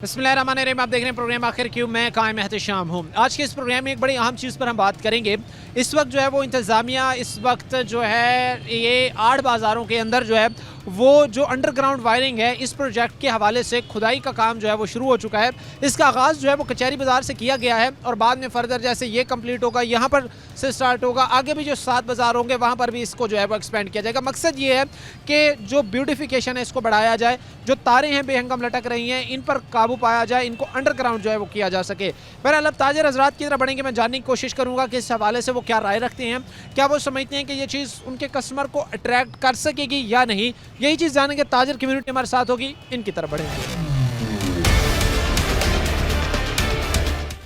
बिस्मिल्लाहिर्रहमानिर्रहीम। आप देख रहे हैं प्रोग्राम आखिर क्यों। मैं कायम एहतशाम हूँ। आज के इस प्रोग्राम में एक बड़ी अहम चीज़ पर हम बात करेंगे। इस वक्त जो है वो इंतज़ामिया इस वक्त जो है ये 8 बाज़ारों के अंदर जो है वो जो अंडरग्राउंड वायरिंग है इस प्रोजेक्ट के हवाले से खुदाई का काम जो है वो शुरू हो चुका है। इसका आगाज़ जो है वो कचहरी बाज़ार से किया गया है और बाद में फर्दर जैसे ये कंप्लीट होगा यहाँ पर से स्टार्ट होगा, आगे भी जो 7 बाज़ार होंगे वहाँ पर भी इसको जो है वो एक्सपेंड किया जाएगा। मकसद ये है कि जो ब्यूटिफिकेशन है इसको बढ़ाया जाए, जो तारें हैं बेहंगम लटक रही हैं इन पर काबू पाया जाए, इनको अंडरग्राउंड जो है वो किया जा सके। बहरहाल अब ताजिर हजरात की तरफ बढ़ेंगे। मैं जानने की कोशिश करूँगा कि इस हवाले से वो क्या राय रखते हैं, क्या वो समझते हैं कि ये चीज़ उनके कस्टमर को अट्रैक्ट कर सकेगी या नहीं। यही चीज़ जानेंगे। ताजिर कम्युनिटी हमारे साथ होगी, इनकी तरफ बढ़ेंगे।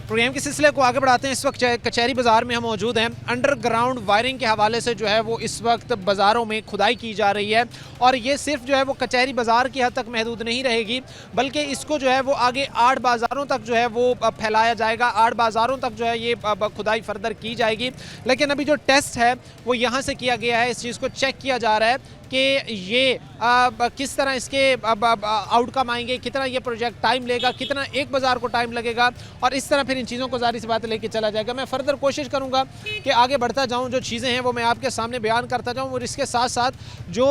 प्रोग्राम के सिलसिले को आगे बढ़ाते हैं। इस वक्त कचहरी बाज़ार में हम मौजूद हैं। अंडरग्राउंड वायरिंग के हवाले से जो है वो इस वक्त बाज़ारों में खुदाई की जा रही है और ये सिर्फ जो है वो कचहरी बाज़ार की हद तक महदूद नहीं रहेगी, बल्कि इसको जो है वो आगे 8 बाज़ारों तक जो है वो फैलाया जाएगा। 8 बाज़ारों तक जो है ये खुदाई फर्दर की जाएगी। लेकिन अभी जो टेस्ट है वो यहाँ से किया गया है। इस चीज़ को चेक किया जा रहा है कि ये किस तरह इसके आउटकम आएंगे, कितना ये प्रोजेक्ट टाइम लेगा, कितना एक बाज़ार को टाइम लगेगा और इस तरह फिर इन चीज़ों को जारी सी बात लेके चला जाएगा। मैं फर्दर कोशिश करूँगा कि आगे बढ़ता जाऊँ, जो चीज़ें हैं वो मैं आपके सामने बयान करता जाऊँ और इसके साथ साथ जो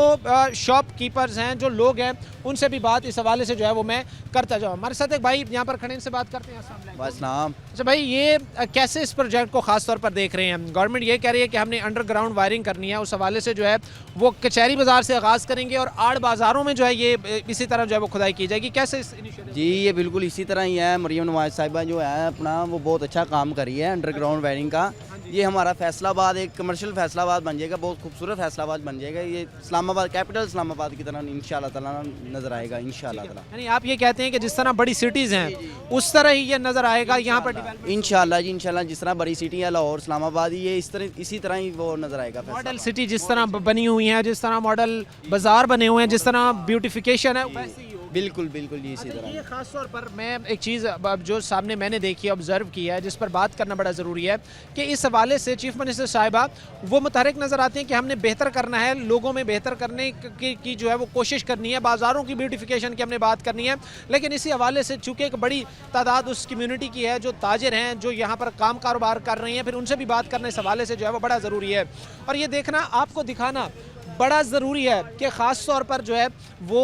शॉपकीपर्स हैं, जो लोग हैं, उनसे भी बात इस हवाले से जो है वो मैं करता जाऊँ। हमारे साथ एक भाई यहाँ पर खड़े, इनसे बात करते हैं। अच्छा भाई, ये कैसे इस प्रोजेक्ट को ख़ास तौर पर देख रहे हैं? गवर्नमेंट ये कह रही है कि हमने अंडरग्राउंड वायरिंग करनी है, उस हवाले से जो है वो कचहरी बाज़ार से आगाज़ करेंगे और 8 बाज़ारों में जो है ये इसी तरह जो है वो खुदाई की जाएगी। कैसे इस इनिशिएटिव? जी, ये बिल्कुल इसी तरह ही है। मरियम नवाज साहिबा जो है अपना वो बहुत अच्छा काम करी है अंडरग्राउंड वायरिंग का। ये हमारा फैसलाबाद एक कमर्शियल फैसलाबाद बन जाएगा, बहुत खूबसूरत फैसलाबाद बन जाएगा। ये इस्लामाबाद, कैपिटल इस्लामाबाद की तरह इंशाल्लाह ताला नज़र आएगा इंशाल्लाह ताला। यानी आप ये कहते हैं कि जिस तरह बड़ी सिटीज़ हैं उस तरह ही ये नज़र आएगा यहाँ पर इंशाल्लाह जी, इंशाल्लाह। जिस तरह बड़ी सिटी है लाहौर, इस्लामाबाद, ये इसी तरह ही वो नज़र आएगा। मॉडल सिटी जिस तरह बनी हुई है, जिस तरह मॉडल बाज़ार बने हुए हैं, जिस तरह ब्यूटिफिकेशन है, वैसे ही बिल्कुल बिल्कुल जी, इसी तरह। ये खास तौर पर मैं एक चीज़ जो सामने मैंने देखी, ऑब्जर्व किया है, जिस पर बात करना बड़ा ज़रूरी है कि इस हवाले से चीफ मिनिस्टर साहिबा वो मुतहरिक नज़र आते हैं कि हमने बेहतर करना है, लोगों में बेहतर करने की जो है वो कोशिश करनी है, बाज़ारों की ब्यूटिफिकेशन की हमने बात करनी है। लेकिन इसी हवाले से चूँकि एक बड़ी तादाद उस कम्यूनिटी की है जो ताजिर हैं, जो यहाँ पर काम कारोबार कर रही हैं, फिर उनसे भी बात करना इस हवाले से जो है वो बड़ा ज़रूरी है। और ये देखना, आपको दिखाना बड़ा ज़रूरी है कि ख़ास तौर पर जो है वो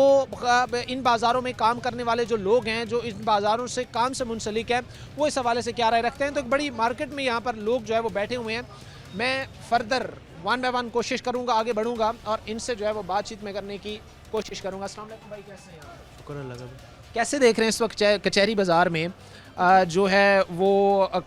इन बाज़ारों में काम करने वाले जो लोग हैं, जो इन बाज़ारों से काम से मुंसलिक हैं, वो इस हवाले से क्या राय रखते हैं। तो एक बड़ी मार्केट में यहाँ पर लोग जो है वो बैठे हुए हैं। मैं फर्दर 1 बाय 1 कोशिश करूँगा, आगे बढ़ूँगा और इनसे जो है वो बातचीत में करने की कोशिश करूँगा। अस्सलाम वालेकुम भाई, कैसे हैं आप? शुक्र अल्लाह। कैसे देख रहे हैं इस वक्त कचहरी बाज़ार में जो है वो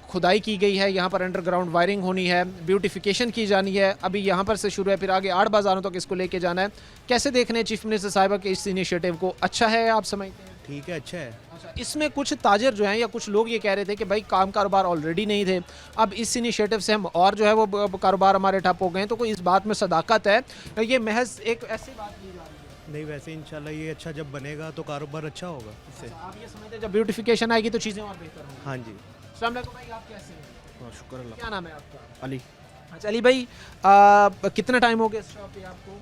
खुदाई की गई है, यहाँ पर अंडरग्राउंड वायरिंग होनी है, ब्यूटिफिकेशन की जानी है, अभी यहाँ पर से शुरू है, फिर आगे 8 बाज़ारों तक इसको लेके जाना है। कैसे देख रहे हैं चीफ मिनिस्टर साहिबा के इस इनिशिएटिव को? अच्छा है, आप समझते हैं? ठीक है, अच्छा है। अच्छा, इसमें कुछ ताजिर जो हैं या कुछ लोग ये कह रहे थे कि भाई काम कारोबार ऑलरेडी नहीं थे, अब इस इनिशिएटिव से हम और जो है वो कारोबार हमारे ठप हो गए हैं, तो कोई इस बात में सदाकत है? ये महज एक ऐसी बात की जा रही है? नहीं, वैसे इंशाल्लाह ये अच्छा जब बनेगा तो कारोबार अच्छा होगा इससे। अच्छा, आप ये समझते हैं जब ब्यूटिफिकेशन आएगी तो चीज़ें और बेहतर होंगी? हाँ जी। अस्सलाम वालेकुम भाई, आप कैसे हैं? शुक्र अल्लाह। क्या नाम है आपका? अली। अच्छा अली भाई, कितना टाइम हो गया इस शॉप पे आपको?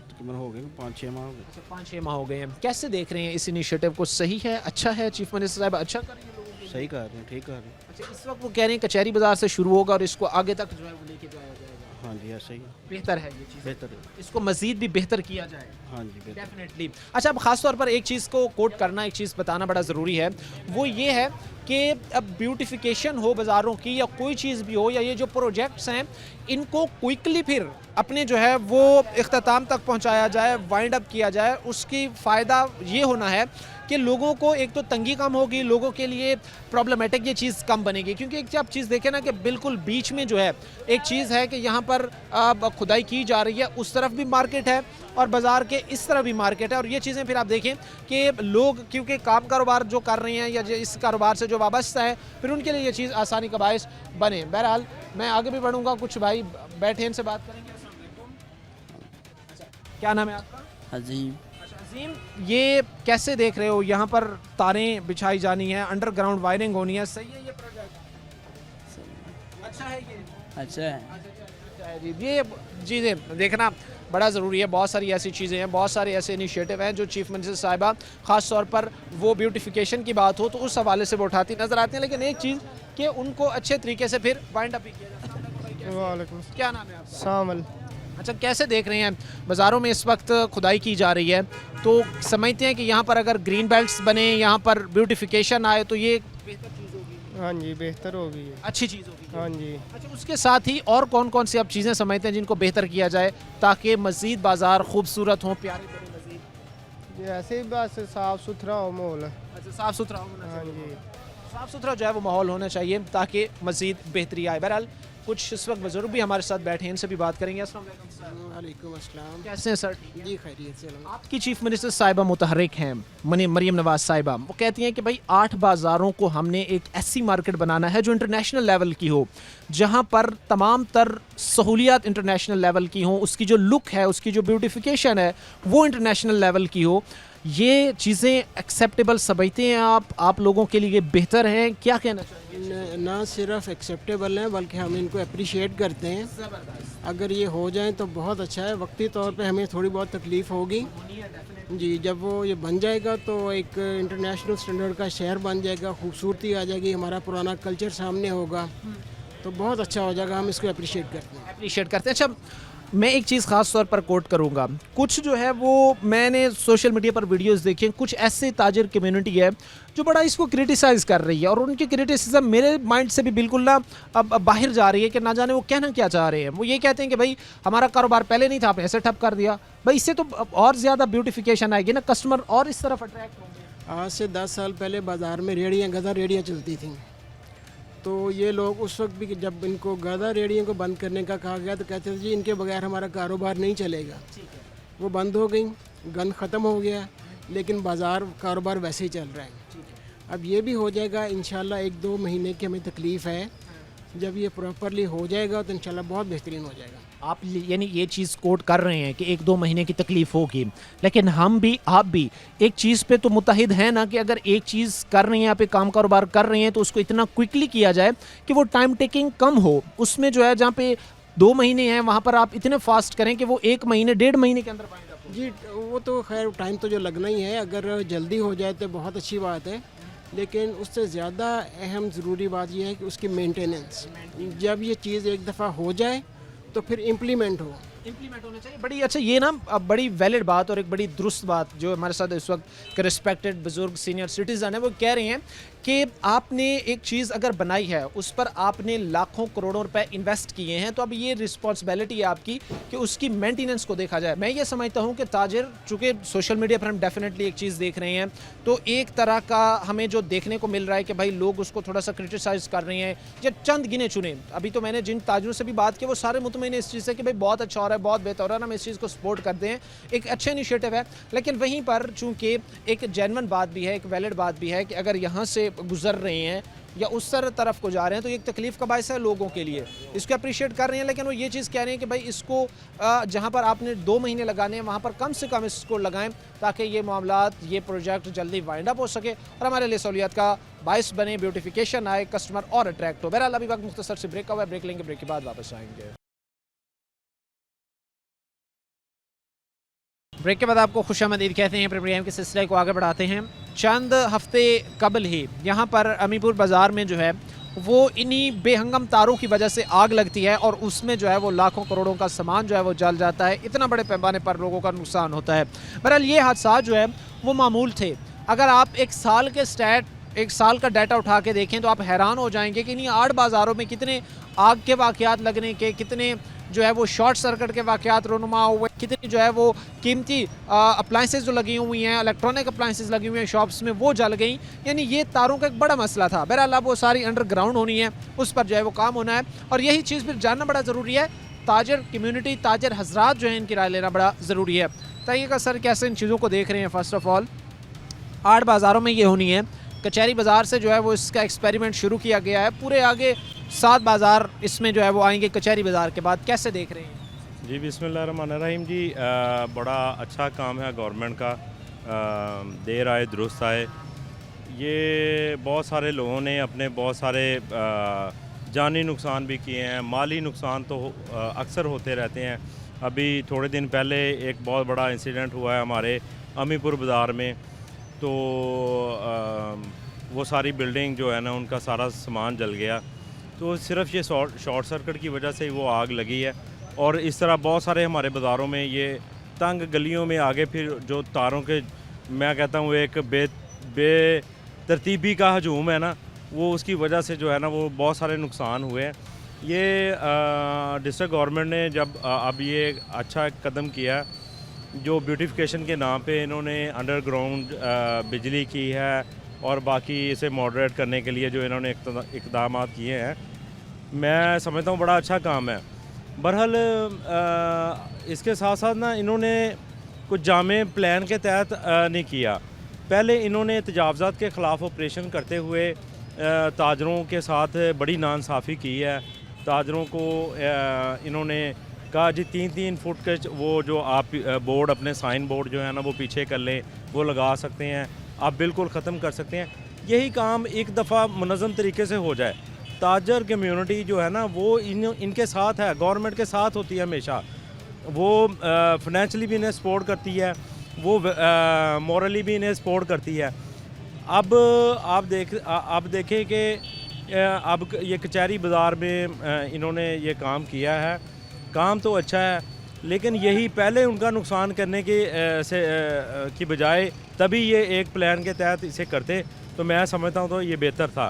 तकरीबन हो गए 5-6 माह हो गए। अच्छा, 5-6 माह हो गए हैं। कैसे देख रहे हैं इस इनिशिएटिव को? सही है, अच्छा है? चीफ मिनिस्टर साहब अच्छा कर रही है लोगों के लिए? सही कह रहे हैं, ठीक कह रहे हैं। अच्छा, इस वक्त वो कह रहे हैं कचहरी बाजार से शुरू होगा और इसको आगे तक जो है वो लेके जाया जाएगा। हाँ जी, ऐसा ही है। बेहतर है ये चीज़, बेहतर है। इसको मज़ीद भी बेहतर किया जाए। हाँ जी, बेहतर। डेफिनेटली। अच्छा, अब ख़ास तौर पर एक चीज़ को कोट करना, एक चीज़ बताना बड़ा ज़रूरी है, वो ये है कि अब ब्यूटिफिकेशन हो बाज़ारों की या कोई चीज़ भी हो, या ये जो प्रोजेक्ट्स हैं इनको क्विकली फिर अपने जो है वो इख्तिताम तक पहुंचाया जाए, वाइंड अप किया जाए। उसकी फ़ायदा ये होना है कि लोगों को एक तो तंगी कम होगी, लोगों के लिए प्रॉब्लमेटिक ये चीज़ कम बनेगी। क्योंकि एक आप चीज़ देखें ना कि बिल्कुल बीच में जो है एक चीज़ है कि यहाँ पर खुदाई की जा रही है, उस तरफ भी मार्केट है और बाज़ार के इस तरफ भी मार्केट है। और ये चीज़ें फिर आप देखें कि लोग क्योंकि काम कारोबार जो कर रहे हैं या इस कारोबार से जो वाबस्ता है, फिर उनके लिए ये चीज़ आसानी का बायस बने। बहरहाल मैं आगे भी बढ़ूँगा, कुछ भाई बैठे इनसे बात करेंगे। अच्छा, क्या नाम है आपका? अजीम। अजीम, ये कैसे देख रहे हो? यहाँ पर तारें बिछाई जानी है, अंडरग्राउंड वायरिंग होनी है, सही है ये प्रोजेक्ट? अच्छा है ये? अच्छा है। अच्छा है जी। ये चीज़ें देखना, बड़ा ज़रूरी है। बहुत सारी ऐसी चीज़ें हैं, बहुत सारे ऐसे इनिशिएटिव हैं जो चीफ मिनिस्टर साहिबा ख़ास तौर पर वो ब्यूटिफिकेशन की बात हो तो उस हवाले से वो उठाती नज़र आती हैं। लेकिन एक चीज़ कि उनको अच्छे तरीके से फिर वाइंड अप भी किया जाता है। वालेकुम क्या नाम है आपका? सामल। अच्छा, कैसे देख रहे हैं बाज़ारों में इस वक्त खुदाई की जा रही है, तो समझते हैं कि यहाँ पर अगर ग्रीन बेल्ट्स बने, यहाँ पर ब्यूटिफिकेशन आए तो ये बेहतर चीज़ होगी, हाँ जी, बेहतर होगी ये। अच्छी चीज़ होगी। हाँ जी। अच्छा, उसके साथ ही और कौन कौन सी आप चीज़ें समझते हैं जिनको बेहतर किया जाए ताकि मज़ीद बाज़ार खूबसूरत हों, प्यारे बने मज़ीद? ये ऐसे ही बस साफ़ सुथरा हो माहौल। अच्छा, साफ़ सुथरा होना हाँ चाहिए। जी। साफ़ सुथरा जो है वो माहौल होना चाहिए ताकि मज़ीद बेहतरी आए। बहरहाल कुछ इस वक्त बुजुर्ग भी हमारे साथ बैठे हैं, इनसे भी बात करेंगे। अस्सलाम वालेकुम सर। वालेकुम अस्सलाम। कैसे हैं सर? जी खैरियत से अलहम्दुलिल्लाह। आपकी चीफ मिनिस्टर साहिबा मुतहर्रिक हैं मरीम नवाज साहिबा, वो कहती हैं कि भाई 8 बाज़ारों को हमने एक ऐसी मार्केट बनाना है जो इंटरनेशनल लेवल की हो, जहां पर तमाम तर सहूलियात इंटरनेशनल लेवल की हों, उसकी जो लुक है, उसकी जो ब्यूटिफिकेशन है वो इंटरनेशनल लेवल की हो। ये चीज़ें एक्सेप्टेबल समझते हैं आप लोगों के लिए बेहतर हैं? क्या कहना चाहिए? ना सिर्फ एक्सेप्टेबल हैं बल्कि हम इनको अप्रिशिएट करते हैं। अगर ये हो जाए तो बहुत अच्छा है। वक्ती तौर पे हमें थोड़ी बहुत तकलीफ़ होगी जी, जब वो ये बन जाएगा तो एक इंटरनेशनल स्टैंडर्ड का शहर बन जाएगा, खूबसूरती आ जाएगी, हमारा पुराना कल्चर सामने होगा, तो बहुत अच्छा हो जाएगा। हम इसको अप्रिशिएट करते हैं। अप्रिशिएट करते हैं। अच्छा, मैं एक चीज़ ख़ास तौर पर कोट करूँगा, कुछ जो है वो मैंने सोशल मीडिया पर वीडियोस देखी हैं, कुछ ऐसे ताजिर कम्युनिटी है जो बड़ा इसको क्रिटिसाइज़ कर रही है और उनकी क्रिटिसिज्म मेरे माइंड से भी बिल्कुल ना अब बाहर जा रही है कि ना जाने वो कहना क्या चाह रहे हैं। वो ये कहते हैं कि भाई हमारा कारोबार पहले नहीं था, आप ऐसे ठप कर दिया। भाई इससे तो और ज़्यादा ब्यूटिफिकेशन आएगी ना, कस्टमर और इस तरफ अट्रैक्ट होंगे। आज से 10 साल पहले बाज़ार में रेहड़ियाँ, गधा रेहड़ियाँ चलती थीं, तो ये लोग उस वक्त भी जब इनको गधा रेहड़ियों को बंद करने का कहा गया तो कहते थे जी इनके बगैर हमारा कारोबार नहीं चलेगा। वो बंद हो गई, गन ख़त्म हो गया, लेकिन बाज़ार कारोबार वैसे ही चल रहा है। अब ये भी हो जाएगा इंशाल्लाह। 1-2 महीने की हमें तकलीफ़ है, जब ये प्रॉपरली हो जाएगा तो इंशाल्लाह बहुत बेहतरीन हो जाएगा। आप यानी ये चीज़ कोट कर रहे हैं कि 1-2 महीने की तकलीफ़ होगी, लेकिन हम भी आप भी एक चीज़ पे तो मुत्तहिद हैं ना कि अगर एक चीज़ कर रहे हैं, आप एक काम कारोबार कर रहे हैं तो उसको इतना क्विकली किया जाए कि वो टाइम टेकिंग कम हो। उसमें जो है जहाँ पे 2 महीने हैं वहाँ पर आप इतने फास्ट करें कि वो 1 महीने 1.5 महीने के अंदर वाइंड अप हो। जी, वो तो खैर टाइम तो जो लगना ही है। अगर जल्दी हो जाए तो बहुत अच्छी बात है, लेकिन उससे ज़्यादा अहम ज़रूरी बात यह है कि उसकी मेंटेनेंस, जब ये चीज़ एक दफ़ा हो जाए तो फिर इम्प्लीमेंट होना चाहिए। बड़ी अच्छा, ये ना अब बड़ी वैलिड बात और एक बड़ी दुरुस्त बात जो हमारे साथ इस वक्त के रिस्पेक्टेड बुजुर्ग सीनियर सिटीज़न है वो कह रहे हैं कि आपने एक चीज़ अगर बनाई है उस पर आपने लाखों करोड़ों रुपए इन्वेस्ट किए हैं, तो अब ये रिस्पॉन्सिबिलिटी है आपकी कि उसकी मेंटेनेंस को देखा जाए। मैं ये समझता हूँ कि ताजिर, चूँकि सोशल मीडिया पर हम डेफिनेटली एक चीज़ देख रहे हैं तो एक तरह का हमें जो देखने को मिल रहा है कि भाई लोग उसको थोड़ा सा क्रिटिसाइज़ कर रहे हैं या चंद गिने चुने। अभी तो मैंने जिन ताजिरों से भी बात की वो सारे मुतमईन इस चीज़ से कि भाई बहुत अच्छा हो रहा है, बहुत बेहतर हो रहा है, हम इस चीज़ को सपोर्ट करते हैं, एक अच्छा इनिशिएटिव है। लेकिन वहीं पर चूँकि एक जेन्युइन बात भी है, एक वैलिड बात भी है कि अगर यहाँ से गुजर रहे हैं या उस तरफ को जा रहे हैं तो एक तकलीफ़ का बायस है लोगों के लिए। इसको अप्रिशिएट कर रहे हैं, लेकिन वो ये चीज़ कह रहे हैं कि भाई इसको जहाँ पर आपने 2 महीने लगाने हैं वहाँ पर कम से कम इसको लगाएं ताकि ये मामलात, ये प्रोजेक्ट जल्दी वाइंड अप हो सके और हमारे लिए सहूलियत का बायस बने, ब्यूटिफिकेशन आए, कस्टमर और अट्रैक्ट हो। बहरहाल अभी वक्त मुख्तसर से ब्रेक हुआ है, ब्रेक लेंगे, ब्रेक के बाद वापस आएंगे। ब्रेक के बाद आपको खुशामदीद कहते हैं। प्रोग्राम के सिलसिले को आगे बढ़ाते हैं। चंद हफ्ते कबल ही यहाँ पर अमीपुर बाज़ार में जो है वो इन्हीं बेहंगम तारों की वजह से आग लगती है और उसमें जो है वो लाखों करोड़ों का सामान जो है वो जल जाता है। इतना बड़े पैमाने पर लोगों का नुकसान होता है। बहरहाल ये हादसा जो है वो मामूल थे। अगर आप एक साल का डाटा उठा के देखें तो आप हैरान हो जाएंगे कि इन्हीं 8 बाज़ारों में कितने आग के वाक़यात लगने के, कितने जो है वो शॉर्ट सर्किट के वाक़यात रोनुमा हुए, कितनी जो है वो कीमती अप्लाइंसेस जो लगी हुई हैं, इलेक्ट्रॉनिक अप्लाइंसेस लगी हुई हैं शॉप्स में, वो जल गई। यानी ये तारों का एक बड़ा मसला था। बहरहाल अब वो सारी अंडरग्राउंड होनी है, उस पर जो है वो काम होना है और यही चीज़ फिर जानना बड़ा ज़रूरी है। ताजर कम्यूनिटी, ताजर हजरात जो है इनकी राय लेना बड़ा ज़रूरी है। बताइएगा सर कैसे इन चीज़ों को देख रहे हैं। फ़र्स्ट ऑफ़ ऑल 8 बाज़ारों में ये होनी है। कचहरी बाज़ार से जो है वो इसका एक्सपेरिमेंट शुरू किया गया है। पूरे आगे 7 बाज़ार इसमें जो है वो आएंगे कचहरी बाज़ार के बाद। कैसे देख रहे हैं? जी बिस्मिल्लाहिर्रहमानिर्रहीम जी, बड़ा अच्छा काम है गवर्नमेंट का, देर आए दुरुस्त आए। ये बहुत सारे लोगों ने अपने बहुत सारे जानी नुकसान भी किए हैं, माली नुकसान तो अक्सर होते रहते हैं, अभी थोड़े दिन पहले एक बहुत बड़ा इंसिडेंट हुआ है हमारे अमीपुर बाज़ार में, तो वो सारी बिल्डिंग जो है ना उनका सारा सामान जल गया। तो सिर्फ ये शॉर्ट सर्किट की वजह से वो आग लगी है। और इस तरह बहुत सारे हमारे बाज़ारों में ये तंग गलियों में आगे फिर जो तारों के, मैं कहता हूँ एक बेतरतीबी का हजूम है ना, वो उसकी वजह से जो है ना वो बहुत सारे नुकसान हुए हैं। ये डिस्ट्रिक्ट गवर्नमेंट ने जब अब ये अच्छा कदम किया, जो ब्यूटिफिकेशन के नाम पे इन्होंने अंडरग्राउंड बिजली की है और बाकी इसे मॉडरेट करने के लिए जो इन्होंने इक़दाम किए हैं, मैं समझता हूँ बड़ा अच्छा काम है। बहरहाल इसके साथ साथ ना इन्होंने कुछ जामे प्लान के तहत नहीं किया। पहले इन्होंने तजावज़ात के ख़िलाफ़ ऑपरेशन करते हुए ताजरों के साथ बड़ी नाइंसाफ़ी की है। ताजरों को इन्होंने कहा जी 3-3 फुट के वो जो आप बोर्ड अपने साइन बोर्ड जो है ना वो पीछे कर लें, वो लगा सकते हैं, आप बिल्कुल ख़त्म कर सकते हैं। यही काम एक दफ़ा मुनज़्ज़म तरीके से हो जाए। ताजर कम्युनिटी जो है ना वो इनके साथ है, गवर्नमेंट के साथ होती है हमेशा। वो फाइनेंशियली भी इन्हें सपोर्ट करती है, वो मॉरली भी इन्हें सपोर्ट करती है। अब आप देखें कि अब ये कचहरी बाज़ार में इन्होंने ये काम किया है, काम तो अच्छा है, लेकिन यही पहले उनका नुकसान करने की बजाय तभी ये एक प्लान के तहत इसे करते तो मैं समझता हूँ तो ये बेहतर था।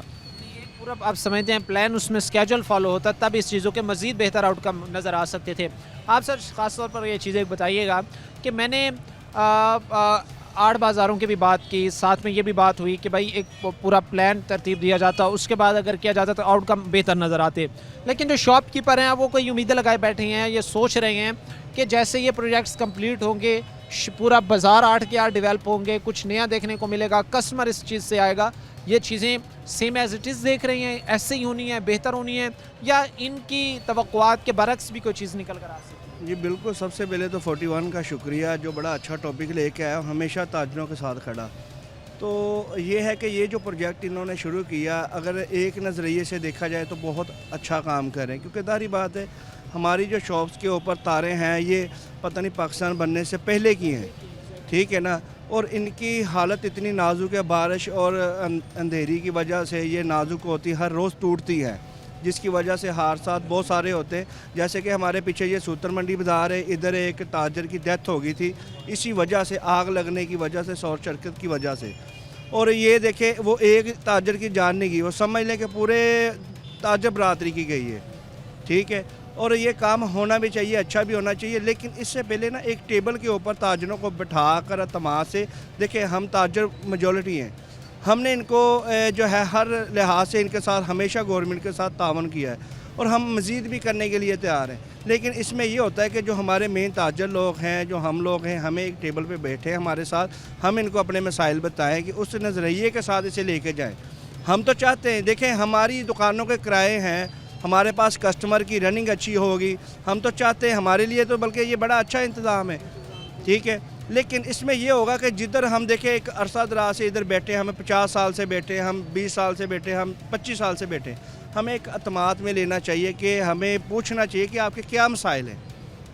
पूरा आप समझते हैं प्लान उसमें स्केड्यूल फॉलो होता तब इस चीज़ों के मज़ीद बेहतर आउटकम नज़र आ सकते थे। आप सर ख़ास तौर पर ये चीज़ें बताइएगा कि मैंने आड़ बाज़ारों की भी बात की, साथ में ये भी बात हुई कि भाई एक पूरा प्लान तरतीब दिया जाता, उसके बाद अगर किया जाता तो आउटकम बेहतर नज़र आते। लेकिन जो शॉपकीपर हैं वो कोई उम्मीदें लगाए बैठे हैं, ये सोच रहे हैं कि जैसे ये प्रोजेक्ट्स कंप्लीट होंगे पूरा बाज़ार 8 के 8 डेवलप होंगे, कुछ नया देखने को मिलेगा, कस्टमर इस चीज़ से आएगा। ये चीज़ें सेम एज़ इट इज़ देख रही हैं, ऐसे ही होनी है, बेहतर होनी है, या इनकी तवक्कुआत के बरक्स भी कोई चीज़ निकल कर आ सकती है? जी बिल्कुल, सबसे पहले तो 41 का शुक्रिया जो बड़ा अच्छा टॉपिक लेके आया, हमेशा ताजरों के साथ खड़ा। तो ये है कि ये जो प्रोजेक्ट इन्होंने शुरू किया, अगर एक नज़रिए से देखा जाए तो बहुत अच्छा काम करें, क्योंकि जाहिर बात है हमारी जो शॉप्स के ऊपर तारें हैं ये पता नहीं पाकिस्तान बनने से पहले की हैं, ठीक है ना, और इनकी हालत इतनी नाजुक है, बारिश और अंधेरी की वजह से ये नाजुक होती, हर रोज़ टूटती है, जिसकी वजह से हादसात बहुत सारे होते हैं। जैसे कि हमारे पीछे ये सूतर मंडी बाज़ार है, इधर एक ताजर की डेथ हो गई थी इसी वजह से, आग लगने की वजह से, शॉर्ट सर्किट की वजह से। और ये देखें वो एक ताजर की जान नहीं गई, वो समझ लें कि पूरे ताजर बरादरी की गई है, ठीक है। और ये काम होना भी चाहिए, अच्छा भी होना चाहिए, लेकिन इससे पहले ना एक टेबल के ऊपर ताजरों को बिठा कर अतमाद से, देखें हम ताजर मेजॉरिटी हैं, हमने इनको जो है हर लिहाज से इनके साथ हमेशा गवर्नमेंट के साथ तावन किया है और हम मज़ीद भी करने के लिए तैयार हैं। लेकिन इसमें ये होता है कि जो हमारे मेन ताजर लोग हैं, जो हम लोग हैं, हमें एक टेबल पे बैठे हमारे साथ, हम इनको अपने मसाइल बताएं कि उस नज़रिए के साथ इसे लेके जाएं। हम तो चाहते हैं, देखें हमारी दुकानों के किराए हैं, हमारे पास कस्टमर की रनिंग अच्छी होगी, हम तो चाहते हैं, हमारे लिए तो बल्कि ये बड़ा अच्छा इंतज़ाम है, ठीक है। लेकिन इसमें यह होगा कि जिधर हम देखें एक अरसा दराज से इधर बैठे, हमें 50 साल से बैठे, हम 20 साल से बैठे, हम 25 साल से बैठे, हमें एक अतमाद में लेना चाहिए कि हमें पूछना चाहिए कि आपके क्या मसाइल हैं।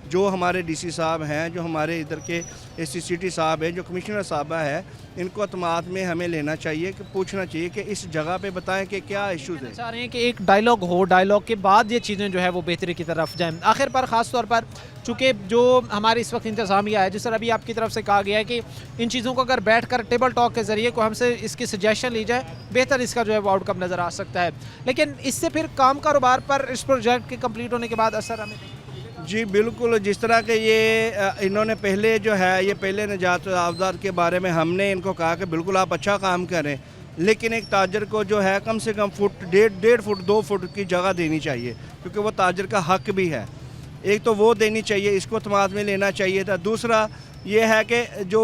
जो हमारे डीसी साहब हैं, जो हमारे इधर के एससीसीटी साहब हैं, जो कमिश्नर साहबा है, इनको अतमाद में हमें लेना चाहिए कि पूछना चाहिए कि इस जगह पे बताएं कि क्या इश्यूज़ हैं। चाह रहे हैं कि एक डायलॉग हो, डायलॉग के बाद ये चीज़ें जो है वो बेहतरी की तरफ जाएं। आखिर पर ख़ास तौर पर चूँकि जो हमारे इस वक्त इंतज़ामिया है, जिस तरह अभी आपकी तरफ से कहा गया है कि इन चीज़ों को अगर बैठ कर टेबल टॉक के ज़रिए को हमसे इसकी सजेशन ली जाए, बेहतर इसका जो है वो आउटकम नज़र आ सकता है। लेकिन इससे फिर काम कारोबार पर इस प्रोजेक्ट के कम्प्लीट होने के बाद असर हमें? जी बिल्कुल, जिस तरह के ये इन्होंने पहले जो है ये पहले निजात अफज़ार के बारे में हमने इनको कहा कि बिल्कुल आप अच्छा काम करें, लेकिन एक ताजर को जो है कम से कम फुट, 1.5 फुट 2 फुट की जगह देनी चाहिए, क्योंकि वो ताजर का हक भी है। एक तो वो देनी चाहिए, इसको तमाद में लेना चाहिए था। दूसरा ये है कि जो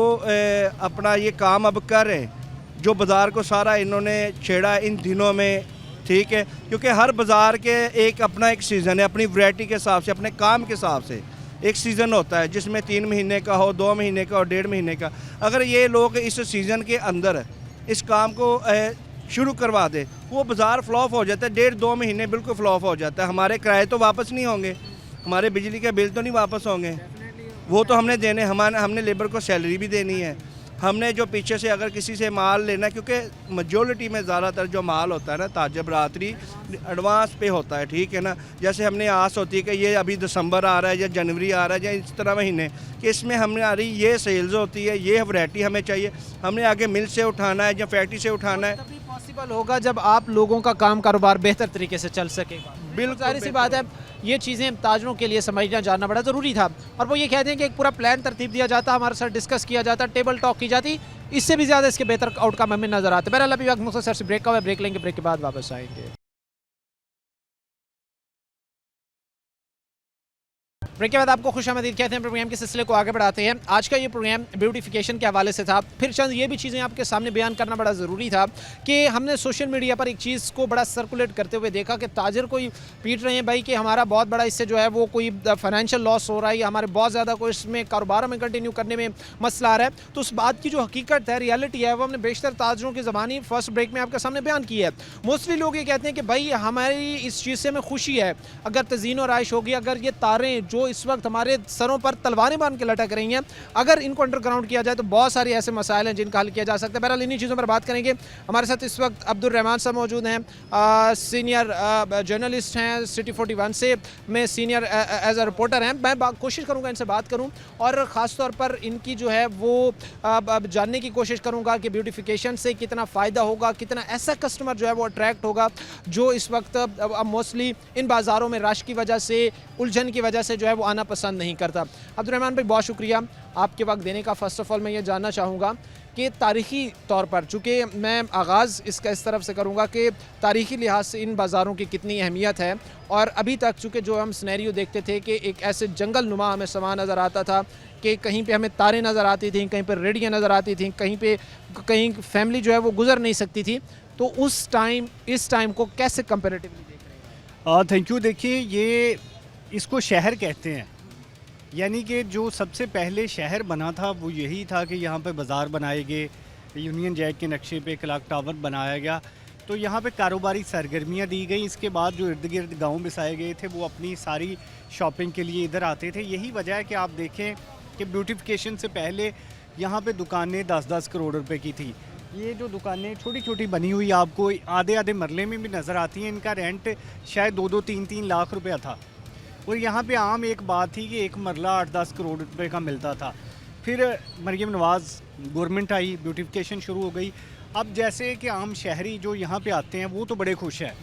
अपना ये काम अब कर रहे हैं, जो बाज़ार को सारा इन्होंने छेड़ा इन दिनों में, ठीक है, क्योंकि हर बाज़ार के एक अपना एक सीज़न है, अपनी वैरायटी के हिसाब से, अपने काम के हिसाब से एक सीज़न होता है, जिसमें 3 महीने का हो, 2 महीने का हो, 1.5 महीने का। अगर ये लोग इस सीज़न के अंदर इस काम को शुरू करवा दे, वो बाज़ार फ्लॉप हो जाता है, 1.5-2 महीने बिल्कुल फ्लॉप हो जाता है, हमारे किराए तो वापस नहीं होंगे। हमारे बिजली के बिल तो नहीं वापस होंगे, वो तो हमने देने, हमने लेबर को सैलरी भी देनी है, हमने जो पीछे से अगर किसी से माल लेना है, क्योंकि मेजोरिटी में ज़्यादातर जो माल होता है ना ताजा बरातरी एडवांस पे होता है, ठीक है ना। जैसे हमने आस होती है कि ये अभी दिसंबर आ रहा है या जनवरी आ रहा है या इस तरह महीने कि इसमें हमारी ये सेल्स होती है, ये वैरायटी हमें चाहिए, हमने आगे मिल से उठाना है या फैक्ट्री से उठाना है। तभी पॉसिबल होगा जब आप लोगों का काम कारोबार बेहतर तरीके से चल सकेगा। बिल्कुल जाहिर सी बात है, ये चीज़ें ताजरों के लिए समझना जानना बड़ा ज़रूरी था। और वो ये कहते हैं कि एक पूरा प्लान तरतीब दिया जाता, हमारे साथ डिस्कस किया जाता, टेबल टॉक की जाती, इससे भी ज़्यादा इसके बेहतर आउटकम हमें नजर आते। बहरहाल अभी वक्त मुख्तसर से ब्रेक का हुआ, ब्रेक लेंगे, ब्रेक के बाद वापस आएंगे। ब्रेक के बाद आपको खुशामदीद कहते हैं। प्रोग्राम के सिलसिले को आगे बढ़ाते हैं। आज का ये प्रोग्राम ब्यूटिफिकेशन के हवाले से था। फिर चंद ये भी चीज़ें आपके सामने बयान करना बड़ा ज़रूरी था कि हमने सोशल मीडिया पर एक चीज़ को बड़ा सर्कुलेट करते हुए देखा कि ताजर कोई पीट रहे हैं भाई कि हमारा बहुत बड़ा इससे जो है वो कोई फाइनेंशियल लॉस हो रहा है या हमारे बहुत ज़्यादा कोई इसमें कारोबार में कंटिन्यू करने में मसला आ रहा है। तो उस बात की जो हकीकत है, रियलिटी है, वो हमने बेशतर ताजरों की ज़बानी फर्स्ट ब्रेक में आपके सामने बयान की है। मोस्टली लोग ये कहते हैं कि भाई हमारी इस चीज़ से हमें खुशी है अगर तज़ीन और आयश होगी, अगर ये तारें जो इस वक्त हमारे सरों पर तलवारें बांध के लटक रही हैं, अगर इनको अंडरग्राउंड किया जाए तो बहुत सारे ऐसे मसाइल हैं जिनका हल किया जा सकता है। बहरहाल इन्हीं चीज़ों पर बात करेंगे। हमारे साथ इस वक्त अब्दुल रहमान साहब मौजूद हैं, सीनियर जर्नलिस्ट हैं सिटी 41 से, में सीनियर एज अ रिपोर्टर हैं। मैं कोशिश करूँगा इनसे बात करूँ और ख़ास तौर पर इनकी जो है वो जानने की कोशिश करूँगा कि ब्यूटिफिकेशन से कितना फ़ायदा होगा, कितना ऐसा कस्टमर जो है वो अट्रैक्ट होगा जो इस वक्त मोस्टली इन बाज़ारों में रश की वजह से, उलझन की वजह से जो है वो आना पसंद नहीं करता। अब्दुल रहमान भाई, बहुत शुक्रिया आपके वक्त देने का। फ़र्स्ट ऑफ ऑल मैं ये जानना चाहूँगा कि तारीख़ी तौर पर, चूँकि मैं आगाज़ इसका इस तरफ से करूँगा कि तारीख़ी लिहाज से इन बाज़ारों की कितनी अहमियत है, और अभी तक चूँकि जो हम सिनेरियो देखते थे कि एक ऐसे जंगल नुमा हमें समा नज़र आता था कि कहीं पे हमें तारें नज़र आती थी, कहीं पर रेडियाँ नज़र आती थी, कहीं फैमिली जो है वो गुजर नहीं सकती थी, तो उस टाइम इस टाइम को कैसे कंपेरेटिवली देख रहे हैं? Thank you. देखिए, ये इसको शहर कहते हैं, यानी कि जो सबसे पहले शहर बना था वो यही था कि यहाँ पे बाज़ार बनाए गए, यूनियन जैक के नक्शे पे क्लॉक टावर बनाया गया, तो यहाँ पे कारोबारी सरगर्मियाँ दी गई। इसके बाद जो इर्द गिर्द गाँव बसाए गए थे वो अपनी सारी शॉपिंग के लिए इधर आते थे। यही वजह है कि आप देखें कि ब्यूटिफिकेशन से पहले यहाँ पे दुकानें 10-10 करोड़ रुपए की थी। ये जो दुकानें छोटी छोटी बनी हुई आपको आधे आधे मरले में भी नज़र आती हैं, इनका रेंट शायद 2-2, 3-3 लाख रुपया था। और यहाँ पे आम एक बात थी कि एक मरला 8-10 करोड़ रुपए का मिलता था। फिर मरीम नवाज़ गवर्नमेंट आई, ब्यूटिफिकेशन शुरू हो गई। अब जैसे कि आम शहरी जो यहाँ पे आते हैं वो तो बड़े खुश हैं,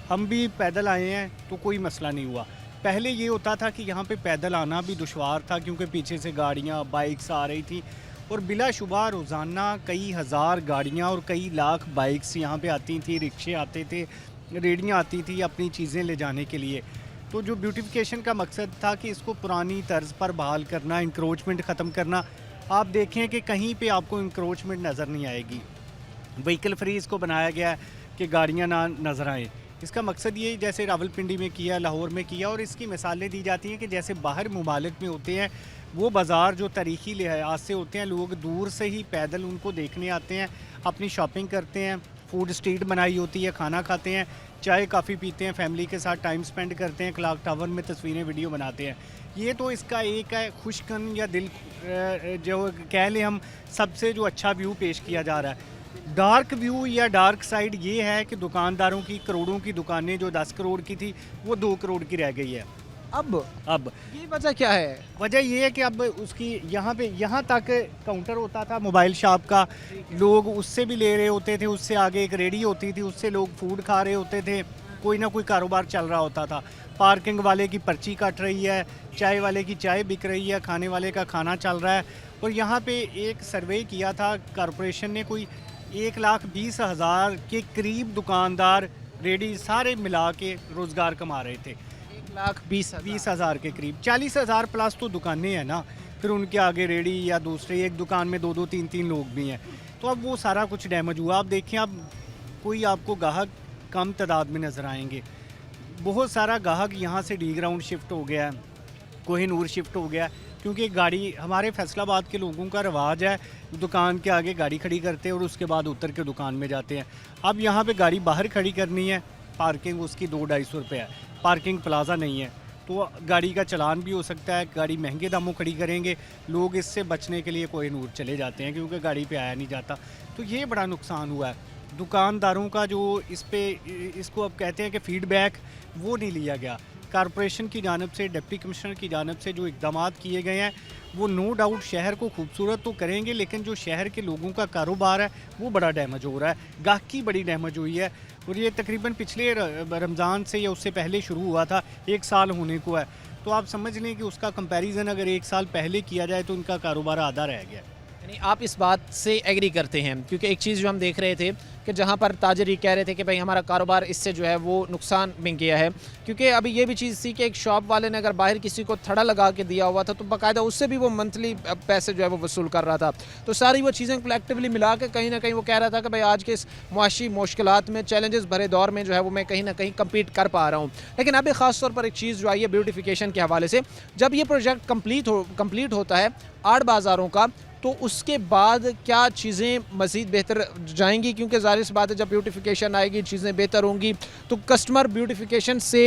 हम भी पैदल आए हैं तो कोई मसला नहीं हुआ। पहले ये होता था कि यहाँ पे पैदल आना भी दुश्वार था क्योंकि पीछे से गाड़ियाँ, बाइक्स आ रही थी, और बिलाशुबा रोज़ाना कई हज़ार गाड़ियाँ और कई लाख बाइक्स यहाँ पे आती थी, रिक्शे आते थे, रेडियाँ आती थी अपनी चीज़ें ले जाने के लिए। तो जो ब्यूटिफिकेशन का मकसद था कि इसको पुरानी तर्ज पर बहाल करना, इंक्रोचमेंट ख़त्म करना। आप देखें कि कहीं पे आपको इंक्रोचमेंट नज़र नहीं आएगी। व्हीकल फ्री इसको बनाया गया है कि गाड़ियाँ ना नज़र आएँ। इसका मकसद ये जैसे रावलपिंडी में किया, लाहौर में किया, और इसकी मिसालें दी जाती हैं कि जैसे बाहर मुमालिक में होते हैं वो बाज़ार जो तारीख़ी लिहाज से होते हैं, लोग दूर से ही पैदल उनको देखने आते हैं, अपनी शॉपिंग करते हैं, फूड स्ट्रीट बनाई होती है, खाना खाते हैं, चाय काफ़ी पीते हैं, फैमिली के साथ टाइम स्पेंड करते हैं, क्लॉक टावर में तस्वीरें वीडियो बनाते हैं। ये तो इसका एक है खुशकन या दिल जो कह लें हम, सबसे जो अच्छा व्यू पेश किया जा रहा है। डार्क व्यू या डार्क साइड ये है कि दुकानदारों की करोड़ों की दुकानें जो 10 करोड़ की थी वो 2 करोड़ की रह गई है। अब ये वजह क्या है? वजह ये है कि अब उसकी यहाँ तक काउंटर होता था मोबाइल शॉप का, लोग उससे भी ले रहे होते थे, उससे आगे एक रेडी होती थी, उससे लोग फूड खा रहे होते थे, कोई ना कोई कारोबार चल रहा होता था। पार्किंग वाले की पर्ची कट रही है, चाय वाले की चाय बिक रही है, खाने वाले का खाना चल रहा है। और यहाँ पे एक सर्वे किया था कॉरपोरेशन ने, कोई 1,20,000 के करीब दुकानदार रेडी सारे मिला के रोज़गार कमा रहे थे। 1,20,000 के करीब, 40,000 प्लस तो दुकानें हैं ना, फिर उनके आगे रेडी या दूसरे, एक दुकान में 2-2, 3-3 लोग भी हैं, तो अब वो सारा कुछ डैमेज हुआ। अब देखें, अब कोई आपको गाहक कम तादाद में नज़र आएंगे। बहुत सारा गाहक यहाँ से डी ग्राउंड शिफ्ट हो गया है, कोहिनूर शिफ्ट हो गया, क्योंकि गाड़ी, हमारे फैसलाबाद के लोगों का रिवाज है दुकान के आगे गाड़ी खड़ी करते हैं और उसके बाद उतर के दुकान में जाते हैं। अब यहाँ पे गाड़ी बाहर खड़ी करनी है, पार्किंग उसकी 200-250 रुपये है, पार्किंग प्लाजा नहीं है, तो गाड़ी का चलान भी हो सकता है, गाड़ी महंगे दामों खड़ी करेंगे, लोग इससे बचने के लिए कोहिनूर चले जाते हैं क्योंकि गाड़ी पे आया नहीं जाता। तो ये बड़ा नुकसान हुआ है। दुकानदारों का जो इसको अब कहते हैं कि फीडबैक वो नहीं लिया गया। कारपोरेशन की जानिब से, डिप्टी कमिश्नर की जानिब से जो इक़दाम किए गए हैं वो नो डाउट शहर को खूबसूरत तो करेंगे, लेकिन जो शहर के लोगों का कारोबार है वो बड़ा डैमेज हो रहा है, गाहकी बड़ी डैमेज हुई है। और ये तकरीबन पिछले रमज़ान से या उससे पहले शुरू हुआ था, 1 साल होने को है। तो आप समझ लें कि उसका कंपैरिजन अगर 1 साल पहले किया जाए तो उनका कारोबार आधा रह गया। यानी आप इस बात से एग्री करते हैं, क्योंकि एक चीज़ जो हम देख रहे थे कि जहाँ पर ताजर ये कह रहे थे कि भाई हमारा कारोबार इससे जो है वो नुकसान में गया है, क्योंकि अभी ये भी चीज़ थी कि एक शॉप वाले ने अगर बाहर किसी को थड़ा लगा के दिया हुआ था तो बाकायदा उससे भी वो मंथली पैसे जो है वो वसूल कर रहा था। तो सारी वो चीज़ें कलेक्टिवली मिला के कहीं ना कहीं वो कह रहा था कि भाई आज के इस मुआशी मुश्किलात में, चैलेंजेस भरे दौर में जो है वो मैं कहीं ना कहीं कम्पीट कर पा रहा हूँ। लेकिन अभी ख़ास तौर पर एक चीज़ जो आई है ब्यूटिफिकेशन के हवाले से, जब ये प्रोजेक्ट कम्प्लीट होता है आर्ट बाज़ारों का, तो उसके बाद क्या चीज़ें मज़ीद बेहतर जाएंगी? क्योंकि ज़ाहिर सी बात है जब ब्यूटिफिकेशन आएगी, चीज़ें बेहतर होंगी, तो कस्टमर ब्यूटिफिकेशन से,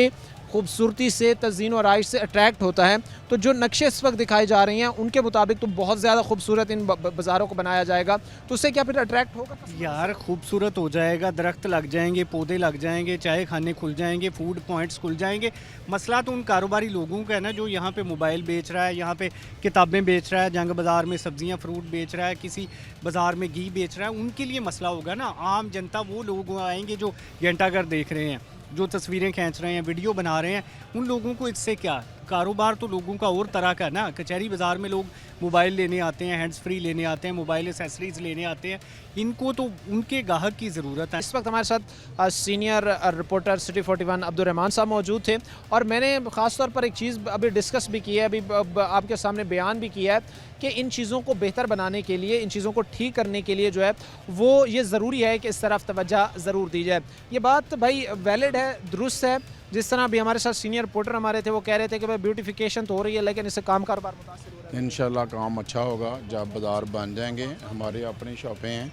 खूबसूरती से, तज़ीन और आइश से अट्रैक्ट होता है। तो जो नक्शे इस वक्त दिखाए जा रहे हैं उनके मुताबिक तो बहुत ज़्यादा खूबसूरत इन बाज़ारों को बनाया जाएगा, तो उससे क्या फिर अट्रैक्ट होगा? यार खूबसूरत हो जाएगा, दरख्त लग जाएंगे, पौधे लग जाएंगे, चाय खाने खुल जाएंगे, फूड पॉइंट्स खुल जाएंगे। मसला तो उन कारोबारी लोगों का है ना, जो यहाँ पे मोबाइल बेच रहा है, यहाँ पे किताबें बेच रहा है, जंग बाज़ार में सब्जियाँ फ्रूट बेच रहा है, किसी बाज़ार में घी बेच रहा है, उनके लिए मसला होगा ना। आम जनता, वो लोग आएंगे जो घंटाघर देख रहे हैं, जो तस्वीरें खींच रहे हैं, वीडियो बना रहे हैं, उन लोगों को इससे क्या? कारोबार तो लोगों का और तरह का है ना। कचहरी बाज़ार में लोग मोबाइल लेने आते हैं, हैंड्स फ्री लेने आते हैं, मोबाइल एसेसरीज़ लेने आते हैं, इनको तो उनके ग्राहक की ज़रूरत है। इस वक्त हमारे साथ सीनियर रिपोर्टर सिटी 41 अब्दुर्रहमान साहब मौजूद थे, और मैंने ख़ास तौर पर एक चीज़ अभी डिस्कस भी की है, अभी आपके सामने बयान भी किया है कि इन चीज़ों को बेहतर बनाने के लिए, इन चीज़ों को ठीक करने के लिए जो है वो ये ज़रूरी है कि इस तरफ तवज्जो ज़रूर दी जाए। ये बात भाई वैलिड है, दुरुस्त है। जिस तरह अभी हमारे साथ सीनियर रिपोर्टर हमारे थे, वो कह रहे थे कि भाई ब्यूटिफिकेशन तो हो रही है लेकिन इससे काम कारोबार मुतासिर हो रहा है। इंशाल्लाह काम अच्छा होगा जब बाज़ार बन जाएंगे। हमारी अपनी शॉपें हैं,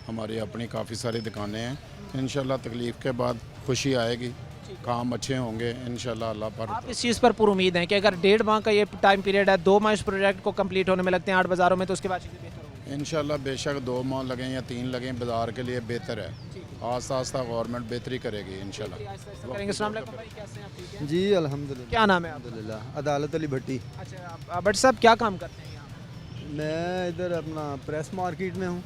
हमारी अपनी काफ़ी सारी दुकानें हैं। इंशाल्लाह तकलीफ़ के बाद खुशी आएगी, काम अच्छे होंगे इंशाल्लाह अल्लाह पर। आप इस चीज़ पर पूरी उम्मीद है कि अगर 1.5 माह का ये टाइम पीरियड है, 2 माह इस प्रोजेक्ट को कंप्लीट होने में लगते हैं 8 बाज़ारों में, तो उसके बाद चीज़ें बेहतर होंगी? इंशाल्लाह बेशक 2 माह लगें या 3 लगें, बाज़ार के लिए बेहतर है। आस्ता आस्ता गवर्नमेंट बेहतरी करेगी इंशाल्लाह। करेंगे। अस्सलाम वालेकुम भाई, कैसे हैं आप? ठीक हैं? जी अल्हम्दुलिल्लाह। क्या नाम है आपका? अल्हम्दुलिल्लाह। अदालत अली भट्टी। अच्छा भट्ट साहब, क्या काम करते हैं यहाँ? मैं इधर अपना प्रेस मार्केट में हूँ।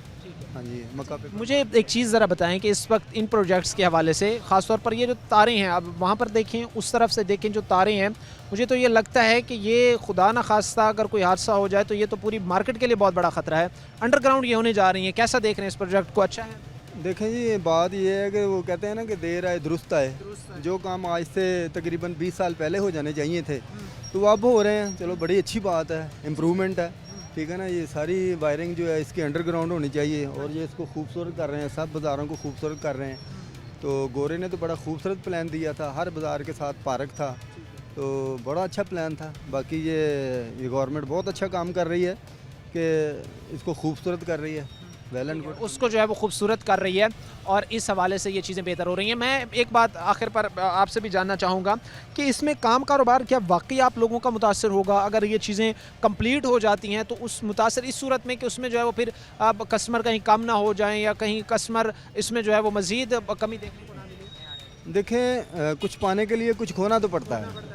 हाँ जी, मक्का पे। मुझे एक चीज़ ज़रा बताएं कि इस वक्त इन प्रोजेक्ट्स के हवाले से, ख़ास तौर पर ये जो तारें हैं, अब वहाँ पर देखें, उस तरफ से देखें, जो तारें हैं, मुझे तो ये लगता है कि ये खुदा न खास्ता अगर कोई हादसा हो जाए तो ये तो पूरी मार्केट के लिए बहुत बड़ा ख़तरा है। अंडरग्राउंड ये होने जा रही हैं, कैसा देख रहे हैं इस प्रोजेक्ट को? अच्छा है? देखें जी, बात ये है कि वो कहते हैं ना कि देर आए दुरुस्त आए। जो काम आज से तकरीबन 20 साल पहले हो जाने चाहिए थे तो अब हो रहे हैं। चलो बड़ी अच्छी बात है, इम्प्रूवमेंट है, ठीक है ना। ये सारी वायरिंग जो है इसकी अंडरग्राउंड होनी चाहिए, और ये इसको खूबसूरत कर रहे हैं, सब बाज़ारों को खूबसूरत कर रहे हैं। तो गोरे ने तो बड़ा खूबसूरत प्लान दिया था, हर बाज़ार के साथ पार्क था, तो बड़ा अच्छा प्लान था। बाकी ये गवर्नमेंट बहुत अच्छा काम कर रही है कि इसको खूबसूरत कर रही है, वेल एंड गुड। उसको जो है वो खूबसूरत कर रही है, और इस हवाले से ये चीज़ें बेहतर हो रही हैं। मैं एक बात आखिर पर आपसे भी जानना चाहूँगा कि इसमें काम कारोबार क्या वाकई आप लोगों का मुतासर होगा? अगर ये चीज़ें कंप्लीट हो जाती हैं तो उस मुतासर इस सूरत में कि उसमें जो है वो फिर अब कस्टमर कहीं कम ना हो जाएं, या कहीं कस्टमर इसमें जो है वो मज़ीद कमी देखने को ना मिले? देखें, कुछ पाने के लिए कुछ खोना तो पड़ता है,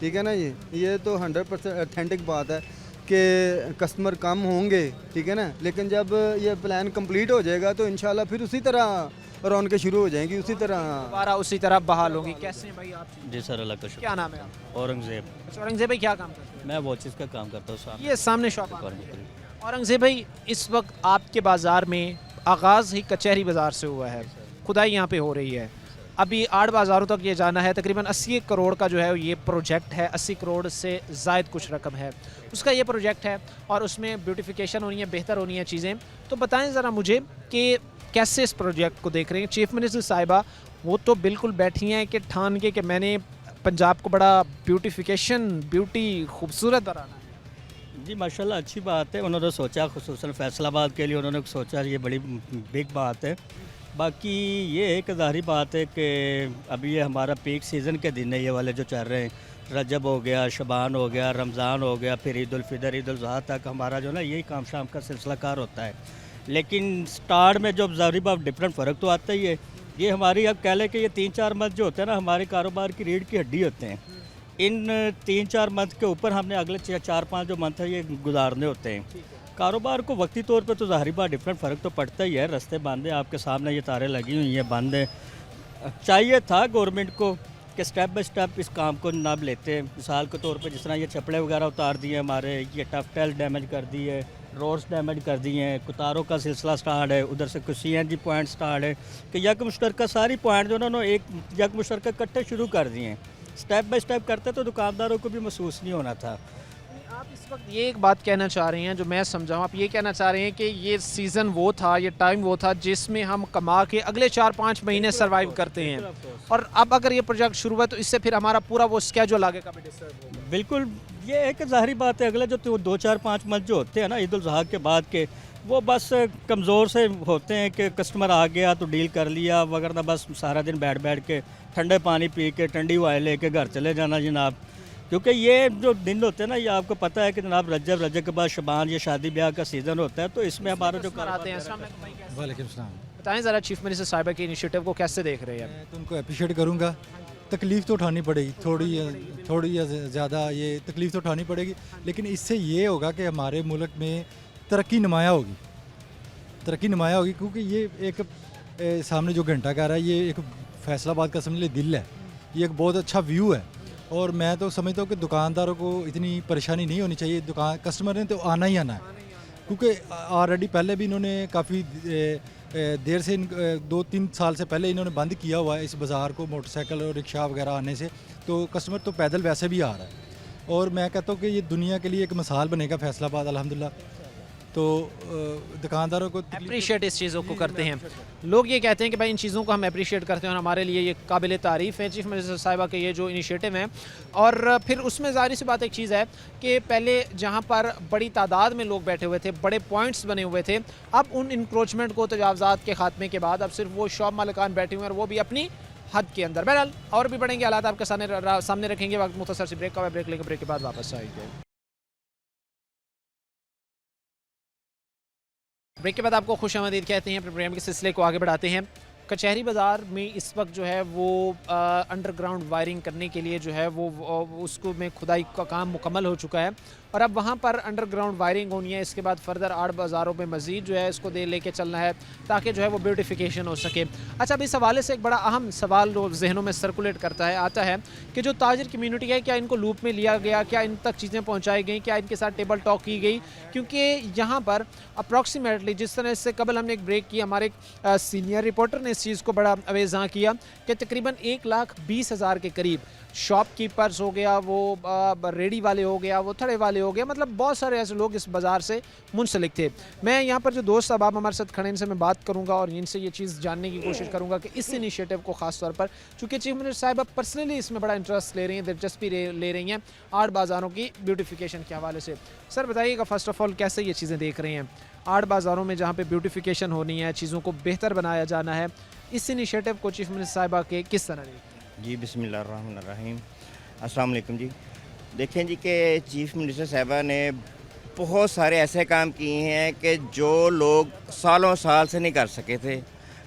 ठीक है ना। ये तो 100% ऑथेंटिक बात है कि कस्टमर कम होंगे, ठीक है ना। लेकिन जब ये प्लान कंप्लीट हो जाएगा तो इंशाल्लाह फिर उसी तरह रौनकें शुरू हो जाएंगी, उसी तरह दोबारा उसी तरह बहाल होगी। कैसे हैं भाई आप? जी सर, अल्लाह का शुक्र। क्या नाम है आपका? औरंगज़ेब। अच्छा, औरंगज़ेब भाई क्या काम करते हैं? मैं वॉचेस का काम करता हूँ साहब। ये सामने शॉप है। औरंगज़ेब भाई, इस वक्त आपके बाज़ार में आगाज़ ही कचहरी बाज़ार से हुआ है, खुदाई यहाँ पे हो रही है, अभी 8 बाज़ारों तक ये जाना है, तकरीबन 80 करोड़ का जो है ये प्रोजेक्ट है, 80 करोड़ से ज़ायद कुछ रकम है उसका ये प्रोजेक्ट है, और उसमें ब्यूटिफिकेशन होनी है, बेहतर होनी है चीज़ें। तो बताएं ज़रा मुझे कि कैसे इस प्रोजेक्ट को देख रहे हैं? चीफ मिनिस्टर साहिबा वो तो बिल्कुल बैठी हैं कि ठान के कि मैंने पंजाब को बड़ा ब्यूटी खूबसूरत बनाना है। जी माशाल्लाह, अच्छी बात है। उन्होंने सोचा, खुसूसन फैसलाबाद के लिए उन्होंने सोचा, ये बड़ी बिग बात है। बाकी ये एक ज़ाहिर बात है कि अभी ये हमारा पीक सीज़न के दिन है, ये वाले जो चल रहे हैं, रजब हो गया, शबान हो गया, रमज़ान हो गया, फिर ईद उल फितर, ईद उल ज़ुहा तक हमारा जो ना यही काम शाम का सिलसिला कार होता है। लेकिन स्टार्ट में जो ज़ाहिर बात डिफरेंट फ़र्क तो आता ही है। ये हमारी अब कह लें कि ये 3-4 मंथ जो होते हैं ना हमारे कारोबार की रीढ़ की हड्डी होते हैं। इन 3-4 मंथ के ऊपर हमने अगले 4-5 जो मंथ है ये गुजारने होते हैं। कारोबार को वक्ती तौर पे तो ज़ाहिर बात डिफरेंट फ़र्क तो पड़ता ही है। रास्ते बंद हैं, आपके सामने ये तारें लगी हुई हैं, बंद हैं। चाहिए था गवर्नमेंट को कि स्टेप बाय स्टेप इस काम को नाप लेते। मिसाल के तौर पे जिस तरह ये छपड़े वगैरह उतार दिए हमारे, ये टफ टेल डैमेज कर दिए, रोड्स डैमेज कर दिए हैं, कुतारों का सिलसिला स्टार्ट है, उधर से कुछ CNG पॉइंट स्टार्ट है कि यक मुश्तरका सारी पॉइंट जो उन्होंने एक यक मुश्तरका इकट्ठे शुरू कर दिए हैं। स्टेप बाय स्टेप करते तो दुकानदारों को भी महसूस नहीं होना था। आप इस वक्त ये एक बात कहना चाह रहे हैं जो मैं समझाऊँ, आप ये कहना चाह रहे हैं कि ये सीज़न वो था, ये टाइम वो था जिसमें हम कमा के अगले 4-5 महीने सर्वाइव करते हैं, और अब अगर ये प्रोजेक्ट शुरू हुआ तो इससे फिर हमारा पूरा वो स्केड्यूल आगे का भी डिस्टर्ब होगा। बिल्कुल, ये एक ज़ाहिर बात है। अगले जो 2-4-5 मंथ जो होते हैं ना ईद उल ज़ुहा के बाद के, वो बस कमज़ोर से होते हैं कि कस्टमर आ गया तो डील कर लिया, वगैरह बस सारा दिन बैठ बैठ के ठंडे पानी पी के ठंडी हवाएं लेके घर चले जाना जनाब। क्योंकि ये जो दिन होते हैं ना, ये आपको पता है कि जनाब रजब के बाद शबान, ये शादी ब्याह का सीज़न होता है, तो इसमें हमारा जो आते हैं। वालेकुम सलाम। बताएं ज़रा चीफ मिनिस्टर साहिबा के इनिशिएटिव को कैसे देख रहे हैं? मैं तो उनको अप्रिशिएट करूँगा। तकलीफ़ तो उठानी पड़ेगी, थोड़ी या ज़्यादा ये तकलीफ़ तो उठानी पड़ेगी, लेकिन इससे ये होगा कि हमारे मुल्क में तरक्की नुमाया होगी, क्योंकि ये एक सामने जो घंटा घर है, ये एक फैसलाबाद का समझ ले दिल है, ये एक बहुत अच्छा व्यू है। और मैं तो समझता हूँ कि दुकानदारों को इतनी परेशानी नहीं होनी चाहिए। कस्टमर ने तो आना ही आना है, क्योंकि ऑलरेडी पहले भी इन्होंने काफ़ी देर से 2-3 साल से पहले इन्होंने बंद किया हुआ है इस बाज़ार को, मोटरसाइकिल और रिक्शा वगैरह आने से। तो कस्टमर तो पैदल वैसे भी आ रहा है, और मैं कहता हूँ कि ये दुनिया के लिए एक मिसाल बनेगा फैसलाबाद अल्हम्दुलिल्लाह। तो दुकानदारों को अप्रिशिएट इस चीज़ों को करते हैं लोग। ये कहते हैं कि भाई इन चीज़ों को हम अप्रिशिएट करते हैं और हमारे लिए ये काबिल तारीफ़ है चीफ मिनिस्टर साहिबा के ये जो इनिशिएटिव हैं। और फिर उसमें ज़ाहिर सी बात एक चीज़ है कि पहले जहाँ पर बड़ी तादाद में लोग बैठे हुए थे, बड़े पॉइंट्स बने हुए थे, अब उन इंक्रोचमेंट को, तजावज़ात के खात्मे के बाद अब सिर्फ वो शॉप मालिकान बैठे हुए हैं, और वो भी अपनी हद के अंदर। बहरहाल और भी बढ़ेंगे हालात आपके सामने रखेंगे। वक्त मुख्तसर सी ब्रेक का, ब्रेक लेंगे, ब्रेक के बाद वापस आएंगे। ब्रेक के बाद आपको खुशामदीद कहते हैं। प्रोग्राम के सिलसिले को आगे बढ़ाते हैं। कचहरी बाज़ार में इस वक्त जो है वो अंडरग्राउंड वायरिंग करने के लिए जो है वो उसको में खुदाई का काम मुकम्मल हो चुका है, और अब वहाँ पर अंडरग्राउंड वायरिंग होनी है। इसके बाद फर्दर 8 बाज़ारों में मज़ीद जो है इसको लेके चलना है ताकि जो है वो ब्यूटिफिकेशन हो सके। अच्छा, अब इस हवाले से एक बड़ा अहम सवाल जहनों में सर्कुलेट आता है कि जो ताजिर कम्यूनिटी है, क्या इनको लूप में लिया गया, क्या इन तक चीज़ें पहुँचाई गई, क्या इनके साथ टेबल टॉक की गई? क्योंकि यहाँ पर अप्रॉक्सीमेटली जिस तरह से कबल हमने एक ब्रेक की, हमारे सीनियर रिपोर्टर ने इस चीज़ को बड़ा अवेज़ा किया कि तकरीबन 1,20,000 के करीब शॉपकीपर्स हो गया, वो रेडी वाले हो गया, वो थड़े वाले हो गया, मतलब बहुत सारे ऐसे लोग इस बाज़ार से मुंसलिक थे। मैं यहाँ पर जो दोस्त अब हमारे साथ खड़े इनसे मैं बात करूँगा और इनसे ये चीज़ जानने की कोशिश करूँगा कि इस इनिशिएटिव को ख़ास तौर पर, चूँकि चीफ मिनिस्टर साहिबा पर्सनली इसमें बड़ा इंटरेस्ट ले रही हैं, दिलचस्पी ले रही हैं 8 बाज़ारों की ब्यूटिफिकेशन के हवाले से। सर बताइएगा फर्स्ट ऑफ ऑल कैसे ये चीज़ें देख रहे हैं 8 बाज़ारों में जहाँ पर ब्यूटिफिकेशन होनी है, चीज़ों को बेहतर बनाया जाना है, इस इनिशिएटिव को चीफ मिनिस्टर साहिबा के किस तरह देखते हैं? जी बिस्मिल्लाहिर्रहमानिर्रहीम, अस्सलाम वालेकुम जी। देखें जी कि चीफ मिनिस्टर साहिबा ने बहुत सारे ऐसे काम किए हैं कि जो लोग सालों साल से नहीं कर सके थे।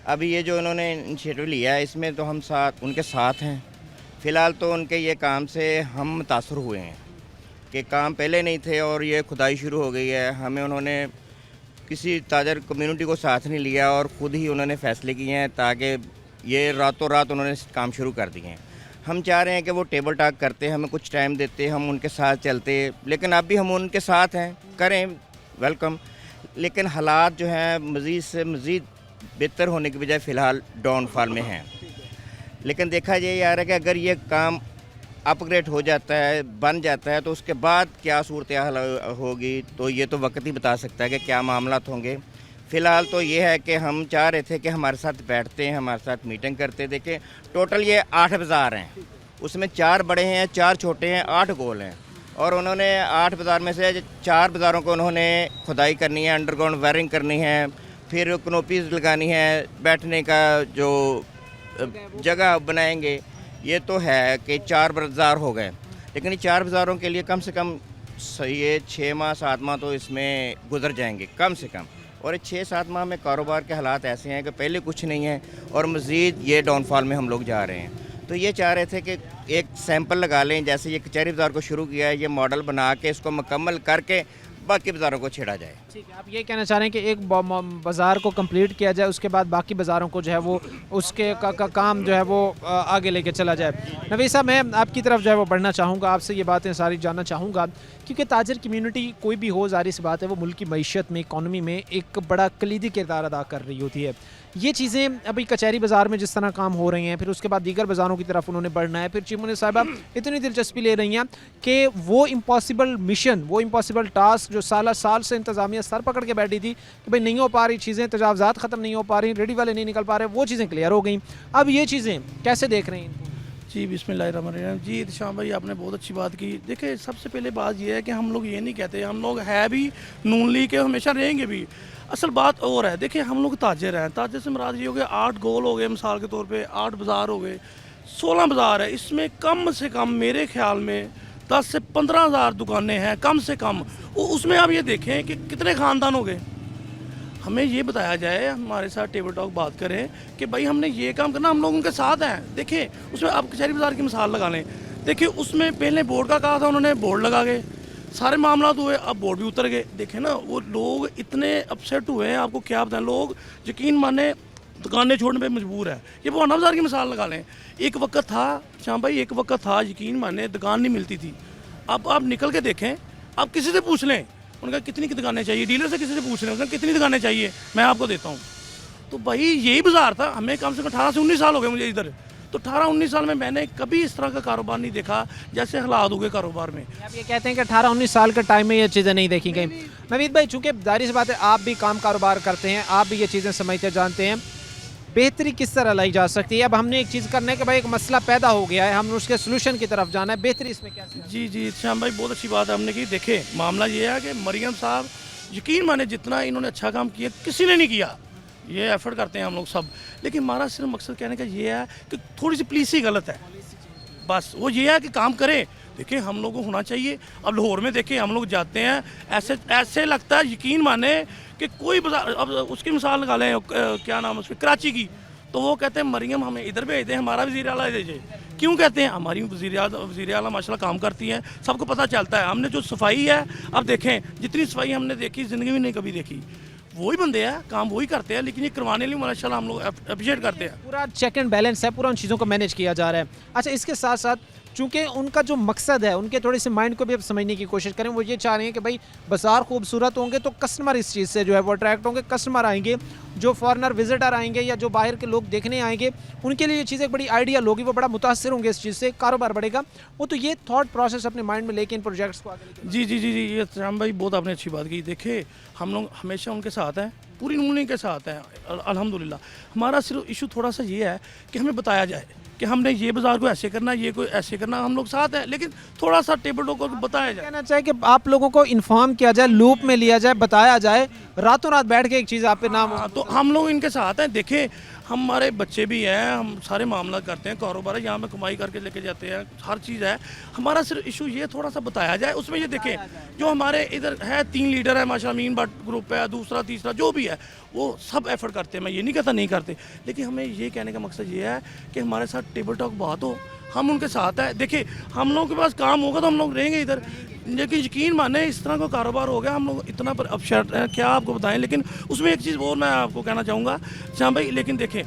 अभी ये जो उन्होंने इनिशिएटिव लिया है, इसमें तो हम उनके साथ हैं। फ़िलहाल तो उनके ये काम से हम मुतासर हुए हैं कि काम पहले नहीं थे और ये खुदाई शुरू हो गई है। हमें उन्होंने किसी ताजर कम्युनिटी को साथ नहीं लिया और ख़ुद ही उन्होंने फ़ैसले किए हैं ताकि ये रातों रात उन्होंने काम शुरू कर दिए हैं। हम चाह रहे हैं कि वो टेबल टॉक करते, हमें कुछ टाइम देते, हम उनके साथ चलते, लेकिन अब भी हम उनके साथ हैं, करें वेलकम। लेकिन हालात जो हैं मज़ीद से मज़ीद बेहतर होने की बजाय फ़िलहाल डाउनफॉल में हैं। लेकिन देखा ये यार है कि अगर ये काम अपग्रेड हो जाता है, बन जाता है, तो उसके बाद क्या सूरत हाल होगी तो ये तो वक्त ही बता सकता है कि क्या मामलात होंगे। फ़िलहाल तो ये है कि हम चाह रहे थे कि हमारे साथ बैठते हैं, हमारे साथ मीटिंग करते। देखें टोटल ये 8 बाज़ार हैं, उसमें 4 बड़े हैं, 4 छोटे हैं, 8 गोल हैं, और उन्होंने 8 बाज़ार में से 4 बाज़ारों को उन्होंने खुदाई करनी है, अंडरग्राउंड वायरिंग करनी है, फिर कनोपीज़ लगानी है, बैठने का जो जगह बनाएंगे। ये तो है कि 4 बाज़ार हो गए, लेकिन ये 4 बाज़ारों के लिए कम से कम ये 6 माह 7 माह तो इसमें गुजर जाएंगे कम से कम। और 6-7 माह में कारोबार के हालात ऐसे हैं कि पहले कुछ नहीं है और मज़ीद ये डाउनफॉल में हम लोग जा रहे हैं। तो ये चाह रहे थे कि एक सैंपल लगा लें, जैसे ये कचहरी बाज़ार को शुरू किया है, ये मॉडल बना के इसको मुकम्मल करके बाकी बाज़ारों को छेड़ा जाए। ठीक है, आप ये कहना चाह रहे हैं कि एक बाज़ार को कंप्लीट किया जाए, उसके बाद बाकी बाज़ारों को जो है वो उसके का काम जो है वो आगे लेके चला जाए। नवीद साहब, मैं आपकी तरफ जो है वो बढ़ना चाहूँगा, आपसे ये बातें सारी जानना चाहूँगा, क्योंकि ताजर कम्यूनिटी कोई भी हो, ज़ाहिर सी बात है वो मुल्क की मईशत में, इकॉनमी में एक बड़ा कलीदी किरदार अदा कर रही होती है। ये चीज़ें अभी कचहरी बाज़ार में जिस तरह काम हो रही हैं, फिर उसके बाद दीगर बाज़ारों की तरफ उन्होंने बढ़ना है, फिर चीफ मिनिस्टर साहिबा इतनी दिलचस्पी ले रही हैं कि वो इम्पॉसिबल मिशन, वो इम्पॉसिबल टास्क जो साल से इंतज़ामिया सर पकड़ के बैठी थी कि भाई नहीं हो पा रही चीज़ें, तजावज़ात ख़त्म नहीं हो पा रही, रेडी वाले नहीं निकल पा रहे, वो चीज़ें क्लियर हो गई। अब ये चीज़ें कैसे देख रहे हैं इनको? जी बिस्मिल्लाहिर्रहमानिर्रहीम। जी इत्शाम भाई, आपने बहुत अच्छी बात की। देखिए, सबसे पहले बात यह है कि हम लोग ये नहीं कहते, हम लोग है भी नून लीग के, हमेशा रहेंगे भी। असल बात और है, देखिए हम लोग ताजर हैं, ताजर से मुराद ये हो गया 8 गोल हो गए, मिसाल के तौर पे 8 बाज़ार हो गए, 16 बाज़ार है, इसमें कम से कम मेरे ख्याल में 10 से 15 हज़ार दुकानें हैं कम से कम। उसमें आप ये देखें कि कितने ख़ानदान हो गए। हमें ये बताया जाए, हमारे साथ टेबल टॉक बात करें कि भाई हमने ये काम करना, हम लोग उनके साथ हैं। देखिए उसमें आप कचहरी बाज़ार की मिसाल लगा लें, देखिए उसमें पहले बोर्ड का कहा था उन्होंने, बोर्ड लगा गए, सारे मामला हुए, अब बोर्ड भी उतर गए। देखें ना, वो लोग इतने अपसेट हुए हैं, आपको क्या बताएं, लोग यकीन माने दुकानें छोड़ने पे मजबूर है। ये बहाना बाज़ार की मिसाल लगा लें, एक वक्त था शाम भाई, एक वक्त था यकीन माने दुकान नहीं मिलती थी। अब आप निकल के देखें, आप किसी से पूछ लें, उनका कितनी की दुकानें चाहिए, डीलर से किसी से पूछ लें, उनका कितनी दुकानें चाहिए, मैं आपको देता हूँ। तो भाई यही बाज़ार था, हमें कम से कम 18 से 19 साल हो गए मुझे इधर। तो 18-19 साल में मैंने कभी इस तरह का कारोबार नहीं देखा जैसे हालात हो गए कारोबार में। आप ये कहते हैं कि 18-19 साल के टाइम में ये चीज़ें नहीं देखी गई। नवीद भाई, चूँकि जाहिर सी बात है आप भी काम कारोबार करते हैं, आप भी ये चीज़ें समझते जानते हैं, बेहतरी किस तरह लाई जा सकती है? अब हमने एक चीज़ करना है कि भाई एक मसला पैदा हो गया है, हमने उसके सोल्यूशन की तरफ जाना है, बेहतरी इसमें क्या? जी श्याम भाई, बहुत अच्छी बात हमने की। देखे मामला ये है कि मरियम साहब यकीन माने जितना इन्होंने अच्छा काम किया किसी ने नहीं किया, ये एफर्ट करते हैं हम लोग सब, लेकिन हमारा सिर्फ मकसद कहने का ये है कि थोड़ी सी पॉलिसी गलत है, बस वो ये है कि काम करें। देखिए हम लोग को होना चाहिए। अब लाहौर में देखिए हम लोग जाते हैं, ऐसे लगता है यकीन माने कि कोई बाजार, अब उसकी मिसाल निकालें, क्या नाम है उसकी, कराची की, तो वो कहते हैं मरियम हमें इधर भेज दें, हमारा वज़ीर आला दीजिए। क्यों कहते हैं? हमारी वज़ीर आला माशाल्लाह काम करती हैं, सबको पता चलता है। हमने जो सफाई है, अब देखें जितनी सफाई हमने देखी ज़िंदगी में नहीं कभी देखी, वही बंदे हैं, काम वही करते हैं, लेकिन ये करवाने लिए माशाल्लाह हम लोग अप्रिशिएट करते हैं। पूरा चेक एंड बैलेंस है, पूरा उन चीज़ों को मैनेज किया जा रहा है। अच्छा, इसके साथ साथ चूँकि उनका जो मकसद है, उनके थोड़े से माइंड को भी अब समझने की कोशिश करें, वो ये चाह रहे हैं कि भाई बाज़ार खूबसूरत होंगे तो कस्टमर इस चीज़ से जो है वो अट्रैक्ट होंगे, कस्टमर आएंगे, जो फॉरेनर विजिटर आएंगे या जो बाहर के लोग देखने आएंगे, उनके लिए ये चीज़ एक बड़ी आइडियल होगी, वो बड़ा मुतासर होंगे इस चीज़ से, कारोबार बढ़ेगा। वो तो ये थॉट प्रोसेस अपने माइंड में लेके इन प्रोजेक्ट्स को आगे लेके। जी ये राम भाई बहुत आपने अच्छी बात की। देखिए हम लोग हमेशा उनके साथ हैं, पूरी नूनी के साथ हैं अल्हम्दुलिल्लाह। हमारा सिर्फ इशू थोड़ा सा ये है कि हमें बताया जाए कि हमने ये बाज़ार को ऐसे करना, ये को ऐसे करना, हम लोग साथ हैं, लेकिन थोड़ा सा टेबल टॉक को बताया जाए। कहना चाहिए कि आप लोगों को इन्फॉर्म किया जाए, लूप में लिया जाए, बताया जाए, रातों रात बैठ के एक चीज़ आप पे नाम। तो हम लोग इनके साथ हैं। देखें हमारे बच्चे भी हैं, हम सारे मामला करते हैं, कारोबार है, यहाँ में कमाई करके लेके जाते हैं, हर चीज़ है। हमारा सिर्फ इशू ये थोड़ा सा बताया जाए, उसमें ये देखें जो हमारे इधर है 3 लीडर है माशाल्लाह, मीन भट्ट ग्रुप है, दूसरा तीसरा जो भी है, वो सब एफर्ट करते हैं। मैं ये नहीं कहता नहीं करते, लेकिन हमें ये कहने का मकसद ये है कि हमारे साथ टेबल टॉक बात हो, हम उनके साथ हैं। देखिए हम लोगों के पास काम होगा तो हम लोग रहेंगे इधर, लेकिन यकीन माने इस तरह का कारोबार हो गया, हम लोग इतना पर अपसेट हैं, क्या आपको बताएं। लेकिन उसमें एक चीज़ और मैं आपको कहना चाहूँगा हाँ भाई, लेकिन देखें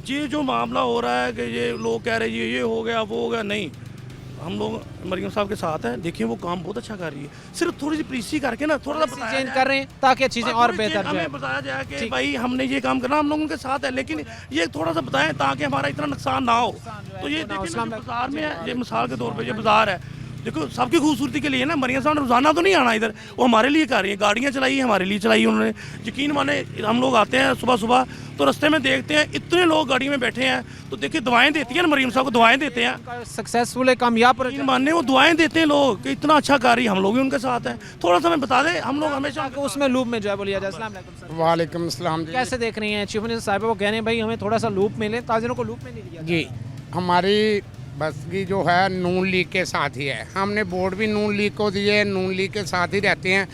ये जो मामला हो रहा है कि ये लोग कह रहे हैं ये हो गया वो हो गया, नहीं, हम लोग मरियम साहब के साथ हैं। देखिए वो काम बहुत अच्छा कर रही है, सिर्फ थोड़ी सी प्रीसी करके ना थोड़ा सा चेंज कर रहे हैं ताकि चीज़ें और बेहतर हमें बताया जाए कि भाई हमने ये काम करना, हम लोग उनके साथ है, लेकिन ये थोड़ा सा बताएं ताकि हमारा इतना नुकसान ना हो। तो ये देखिए बाजार में है, ये मिसाल के तौर पर ये बाजार है, देखो सबकी खूबसूरती के लिए ना, मरियम साहब ने रोज़ाना तो नहीं आना इधर, वो हमारे लिए कर रही है, गाड़ियाँ चलाई हमारे लिए चलाई उन्होंने। यकीन माने हम लोग आते हैं सुबह सुबह तो रास्ते में देखते हैं इतने लोग गाड़ी में बैठे हैं, तो देखिए दुआएं देती हैं ना, मरियम साहब को दुआएं देते हैं, सक्सेसफुल है, कामयाब मानने वो दुआएं देते हैं लोग कि इतना अच्छा कर रही है, हम लोग भी उनके साथ हैं। थोड़ा सा मैं बता दें, हम लोग हमेशा उसमें लूप में जो है बोलिया जाए। वालेकुम अस्सलाम। कैसे देख रही हैं चीफ मिनिस्टर साहब, वो कह रहे हैं भाई हमें थोड़ा सा लूप में लें, ताजिरों को लूप में नहीं लिया जी, हमारी बसगी जो है नून लीग के साथ ही है। हमने वोट भी नून लीग को दिए, नून लीग के साथ ही रहते हैं।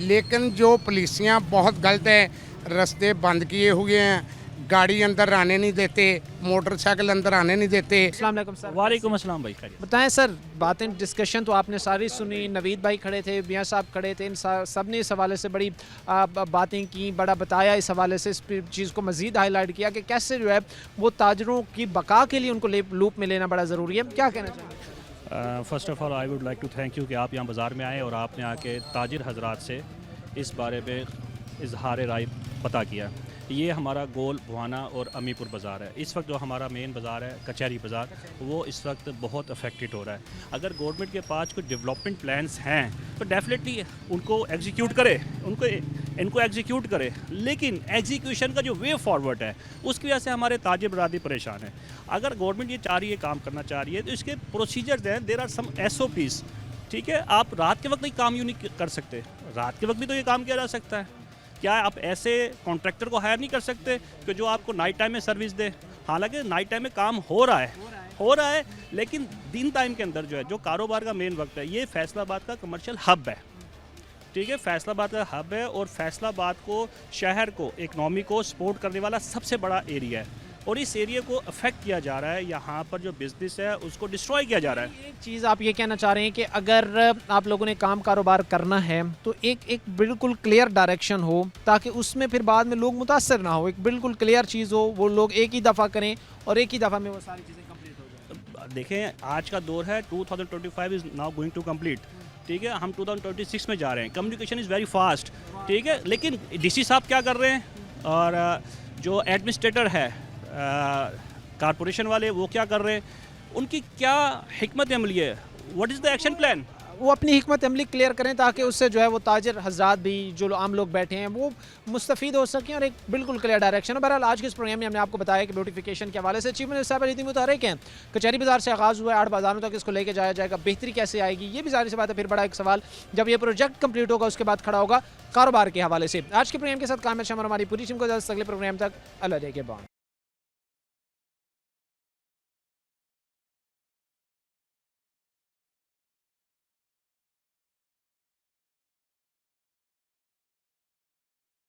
लेकिन जो पुलिसियाँ बहुत गलत है, रास्ते बंद किए हुए हैं, गाड़ी अंदर आने नहीं देते, मोटरसाइकिल अंदर आने नहीं देते। अस्सलाम वालेकुम सर। वालेकुम अस्सलाम भाई। बताएं सर, बातें डिस्कशन तो आपने सारी सुनी, नवीद भाई खड़े थे, मियाँ साहब खड़े थे, इन सब ने इस हवाले से बड़ी बातें की, बड़ा बताया इस हवाले से, इस चीज़ को मज़ीद हाईलाइट किया कि कैसे जो है वो ताजरों की बका के लिए उनको लूप में लेना बड़ा ज़रूरी है। क्या कहना चाहिए? First of all I would like to thank you कि आप यहाँ बाज़ार में आए और आपने आके ताजिर हजरात से इस बारे में इजहार राय पता किया। ये हमारा गोल भवाना और अमीपुर बाज़ार है। इस वक्त जो हमारा मेन बाज़ार है कचहरी बाज़ार, वो इस वक्त बहुत अफेक्टेड हो रहा है। अगर गवर्नमेंट के पास कुछ डेवलपमेंट प्लान्स हैं तो डेफिनेटली उनको एग्जीक्यूट करे, इनको एग्जीक्यूट करे, लेकिन एग्जीक्यूशन का जो वे फॉरवर्ड है उसकी वजह से हमारे ताजिर बरादरी परेशान है। अगर गवर्नमेंट ये चाह रही है, काम करना चाह रही है, तो इसके प्रोसीजर्स हैं, देयर आर सम SOPs। ठीक है, आप रात के वक्त नहीं काम यूँ नहीं कर सकते, रात के वक्त भी तो ये काम किया जा सकता है। क्या आप ऐसे कॉन्ट्रैक्टर को हायर नहीं कर सकते कि जो आपको नाइट टाइम में सर्विस दे? हालांकि नाइट टाइम में काम हो रहा है, लेकिन दिन टाइम के अंदर जो है, जो कारोबार का मेन वक्त है, ये फैसलाबाद का कमर्शियल हब है। ठीक है, फैसलाबाद का हब है और फैसलाबाद को, शहर को, इकनॉमी को सपोर्ट करने वाला सबसे बड़ा एरिया है और इस एरिया को अफेक्ट किया जा रहा है। यहाँ पर जो बिजनेस है उसको डिस्ट्रॉय किया जा रहा है। एक चीज़ आप ये कहना चाह रहे हैं कि अगर आप लोगों ने काम कारोबार करना है तो एक बिल्कुल क्लियर डायरेक्शन हो, ताकि उसमें फिर बाद में लोग मुतासर ना हो, एक बिल्कुल क्लियर चीज़ हो, वो लोग एक ही दफ़ा करें और एक ही दफ़ा में वो सारी चीज़ें कंप्लीट हो जाए। देखें, आज का दौर है 2025 is now going to complete. ठीक है, हम 2026 में जा रहे हैं, कम्युनिकेशन इज़ वेरी फास्ट। ठीक है, लेकिन DC साहब क्या कर रहे हैं और जो एडमिनिस्ट्रेटर है कारपोरेशन वाले, वो क्या कर रहे हैं, उनकी क्या हिकमत अमली है, what is the action plan? वो अपनी हिकमत अमली क्लियर करें ताकि उससे जो है वो ताजिर हजरात भी, जो आम लोग बैठे हैं, वो मुस्तफ़ीद हो सकें और एक बिल्कुल क्लियर डायरेक्शन है। बहरहाल आज के इस प्रोग्राम में हमने आपको बताया कि ब्यूटिफिकेशन के हवाले से चीफ मिनिस्टर साहब इतनी मुतारिक हैं, कचहरी बाज़ार से आगाज़ हुआ है, 8 बाज़ारों तक इसको लेके जाया जाएगा, बेहतरी कैसे आएगी, ये भी जाहिर सी बात है। फिर बड़ा एक सवाल जब ये प्रोजेक्ट कंप्लीट होगा उसके बाद खड़ा होगा कारोबार के हवाले से। आज के प्रोग्राम के साथ कामिल शमर हमारी पूरी टीम को अगले प्रोग्राम तक अल्लाह के बाद।